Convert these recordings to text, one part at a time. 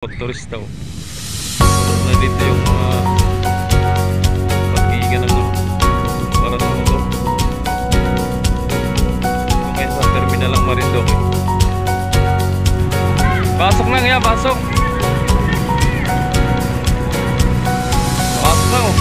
Motorista oh. Na dito yung mga pag-iingan ng para sa motor. Ito kayo sa terminal ng Marinduque. Pasok lang ya, pasok. Pasok lang oh.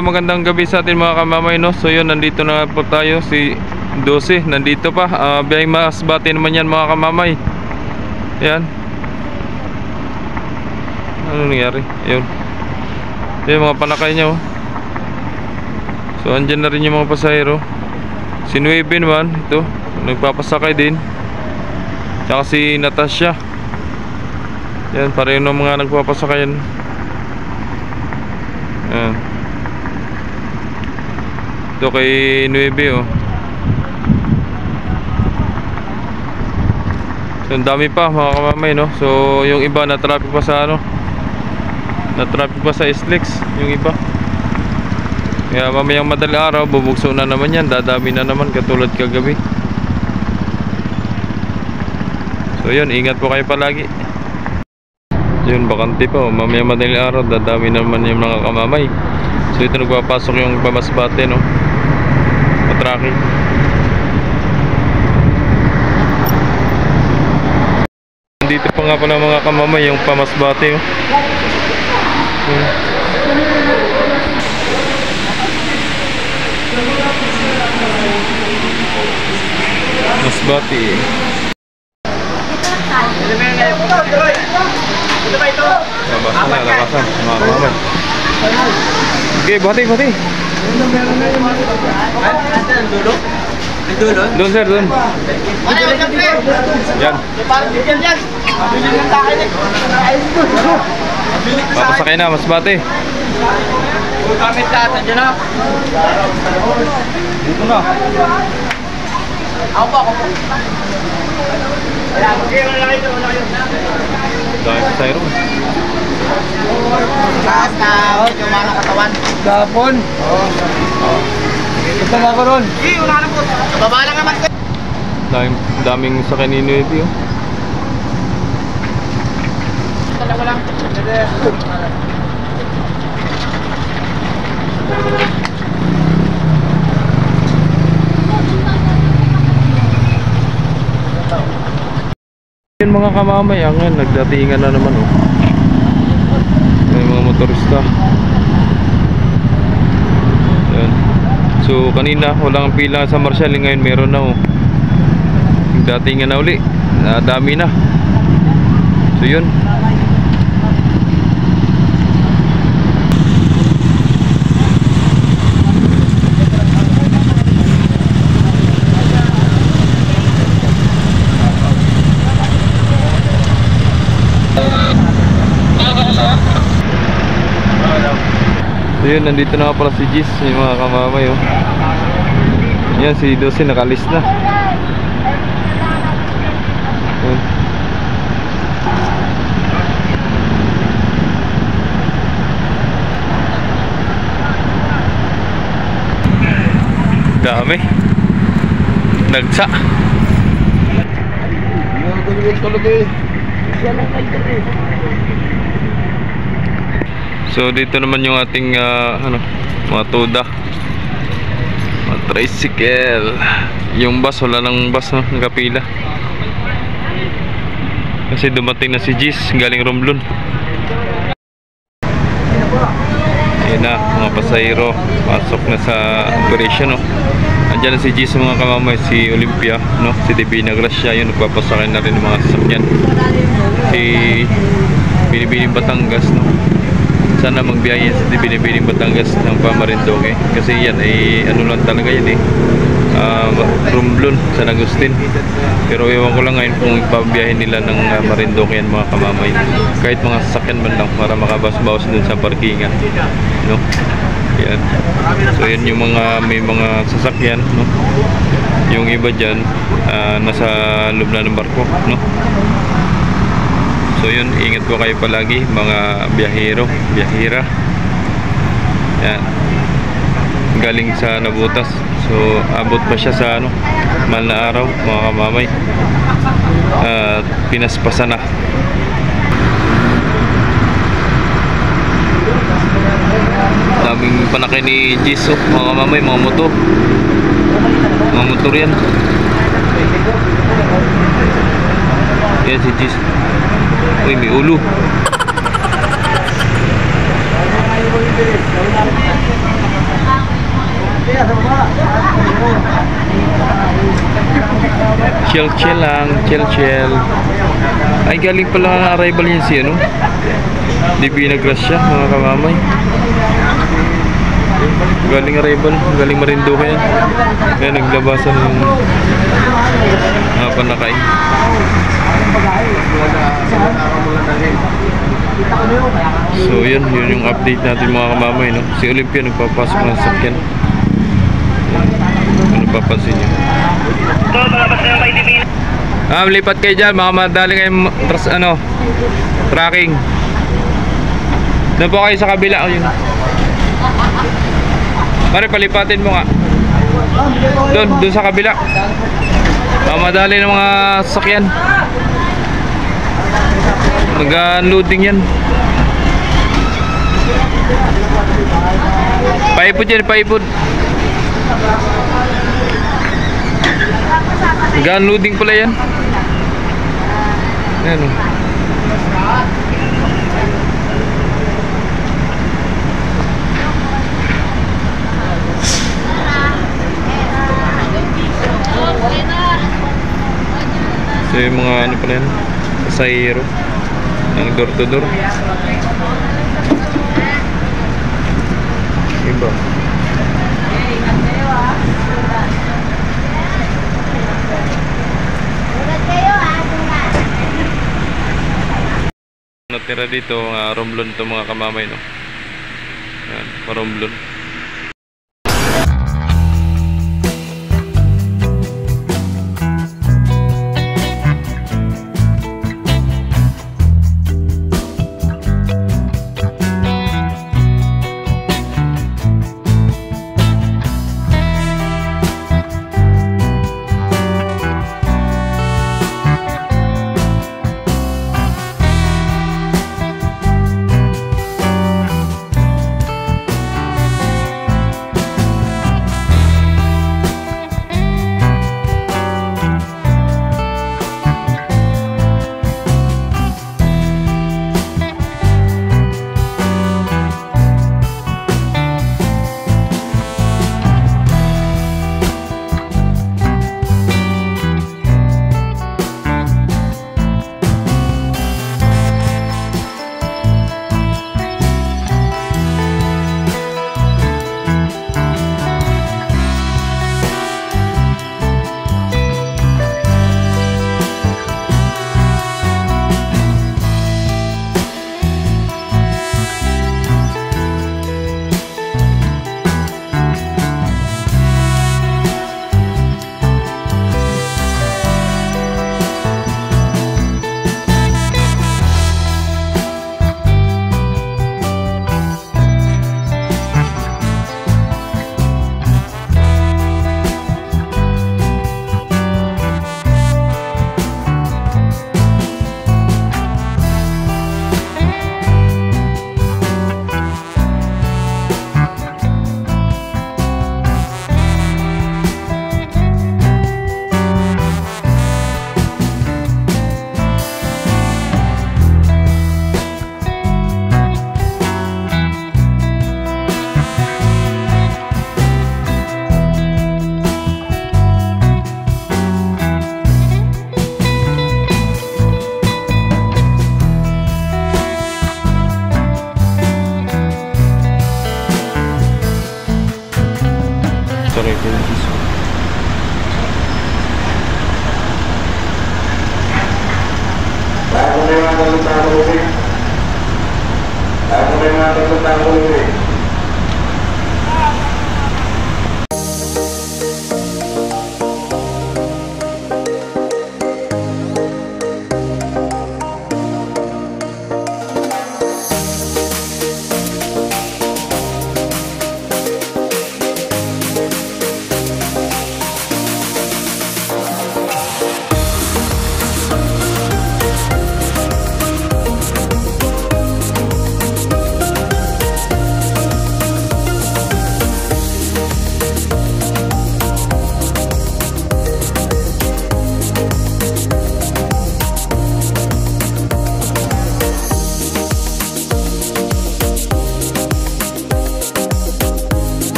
Magandang gabi sa atin mga kamamay no. So yun, nandito na po tayo. Si 12 nandito pa. Biyay Masbate naman yan mga kamamay. Yan. Ano nangyari? Yun. Ito yung mga panakay niya oh. So andyan na rin yung mga pasahero. Si 9 naman ito, nagpapasakay din. Tsaka si Natasha. Yan, pareho ng mga nagpapasakayan. Yan. Ito kay 9 oh. So ang dami pa mga kamamay no. So yung iba na traffic pa sa ano, na traffic pa sa SLEX yung iba. Kaya mamayang madaling araw bubugso na naman yan, dadami na naman katulad kagabi. So yun, ingat po kayo palagi. Yun, bakante pa oh. Mamayang madaling araw dadami naman yung mga kamamay. So ito nagpapasok yung Masbate no, tracking. Dito pa nga pala mga kamamay yung Masbate oh. Masbate. Labasan mga kamamay. Okay, bati. Doon sir, doon. Yan. Papasakay na, Masbate. Gamit natin dyan na. Dito na. Ako po. Dahil sa sayro. Taas na, yung mga katawan. Gapon. Ito na ako ron. Wala na po. Baba lang naman ko. Daming sa kanino ito oh. Talaga lang. Yan mga kamamay, angan, nagdatingan na naman oh. May mga motorista. Yan. So kanina walang pila sa Marshall, ngayon meron na oh. Nagdatingan na uli, dami na. So yun. So yun, nandito na pala si Gis, yung mga kamamay oh. Yan, si 12 nakalis na. Yun. Dami. Nagsa. So dito naman yung ating mga toda, mga tricycle. Yung bus, wala ng bus no, nakapila. Kasi dumating na si Gis galing Romblon. Ayan na, mga pasahero pasok na sa operation no. Andyan na si Gis mga kamamay, si Olympia, no? Si Divina Gracia, yun nagpapasakay na rin ng mga sasakyan. Si Binibining Batangas, no? Sana magbiyahe sa Binibining Batangas ng Marinduque kasi yan ay ano lang talaga yan Romblon, San Agustin. Pero ewan ko lang ngayon kung ipabiyahe nila ng Marinduque yan mga kamamay, kahit mga sasakyan man lang para makabawas-bawas dun sa parkingan, no? Yan. So yan yung mga may mga sasakyan, no? Yung iba dyan nasa loob na ng barko, no? So yun, ingat po kayo palagi mga biyahero, biyahira. Yan. Galing sa Nabutas. So abot pa siya sa ano, mahal na araw mga kamamay. Pinaspasan na. Daming panakay ni Jiso mga kamamay, mga motor. Mga motor yan. Yan si Jiso. Uy, may ulo. Chill lang, chill. Ay, galing pala na arrival yan si ano, Divina Gracia mga kamamay. Galing arrival, galing Marinduque yan. Kaya naglabasan ng panakay. So yun yung update natin mga kamamay, no? Si Olympia nagpapasok ng sasakyan. Ano papansin nyo? Lipat kayo dyan, mga madali kayong tracking. Doon po kayo sa kabila. Yun. Pare, palipatin mo nga. Doon sa kabila. Madali ng mga sasakyan. Mag-unloading yan. Paipod yan, paipod. Mag-unloading pala yan. Ayan o. So yung mga ano pala yan, pasahero ng door to door. Iba. Natira dito Romblon to mga kamamay, no? Yan, Romblon.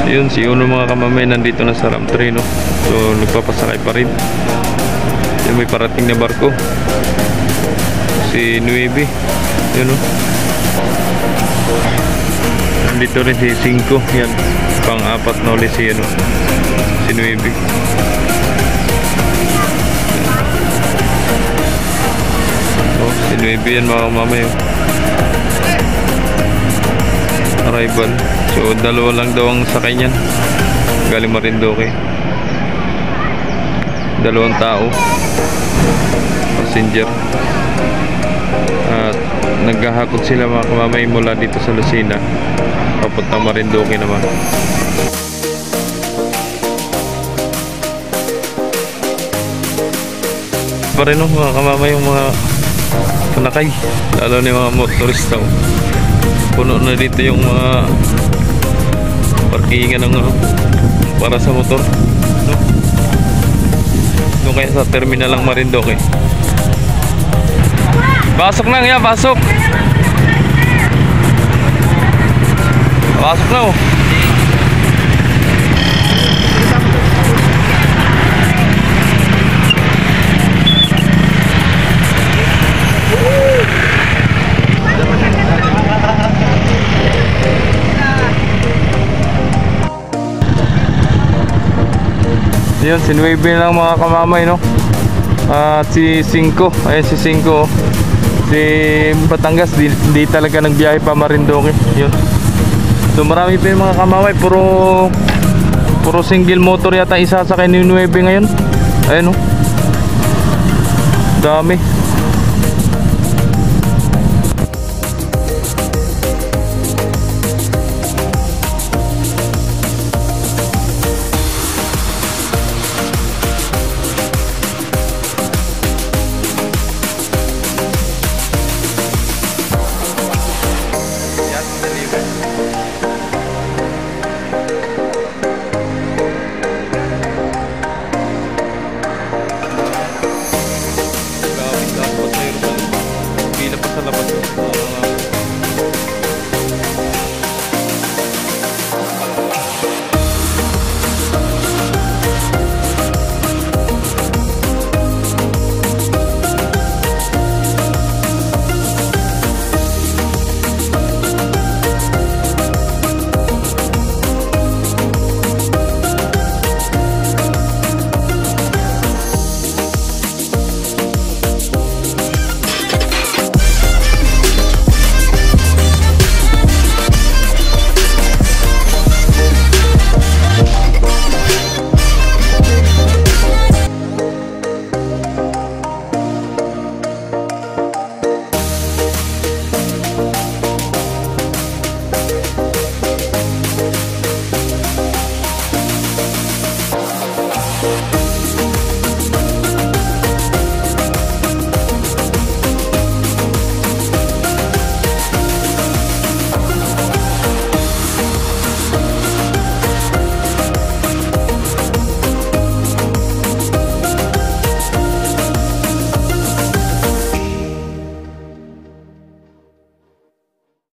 Yun, si Uno mga kamamay nandito na sa Ram 3, no? So nagpapasakay pa rin. Yun, may parating na barko, si Nueve. Yun, no? Nandito rin si 5. Yan, pang-apat na ulit si, ano, si Nueve. Oh, si Nueve yan mga kamamay, oh. Arrival. So dalawa lang daw ang sakay niyan galing Marinduque, 2 tao passenger, at naghahakot sila mga kamamay mula dito sa Lucena papuntang Marinduque naman. Pa rin, no, mga kamamay, yung mga panakay, lalo na yung mga motorista. Puno na dito yung mga parkingan ng para sa motor, no? Doon kaya sa terminal ng Marinduque. Pasok lang yan, pasok. Pasok na, oh. Yun, si Nueve lang mga kamamay, no? At si 5, ayan si 5, oh. Si Batangas, di talaga nagbiyahe pa Marinduque. Yun. So marami pa yung mga kamamay, puro single motor yata isasakay ni Nueve ngayon. Ayan, oh. Dami.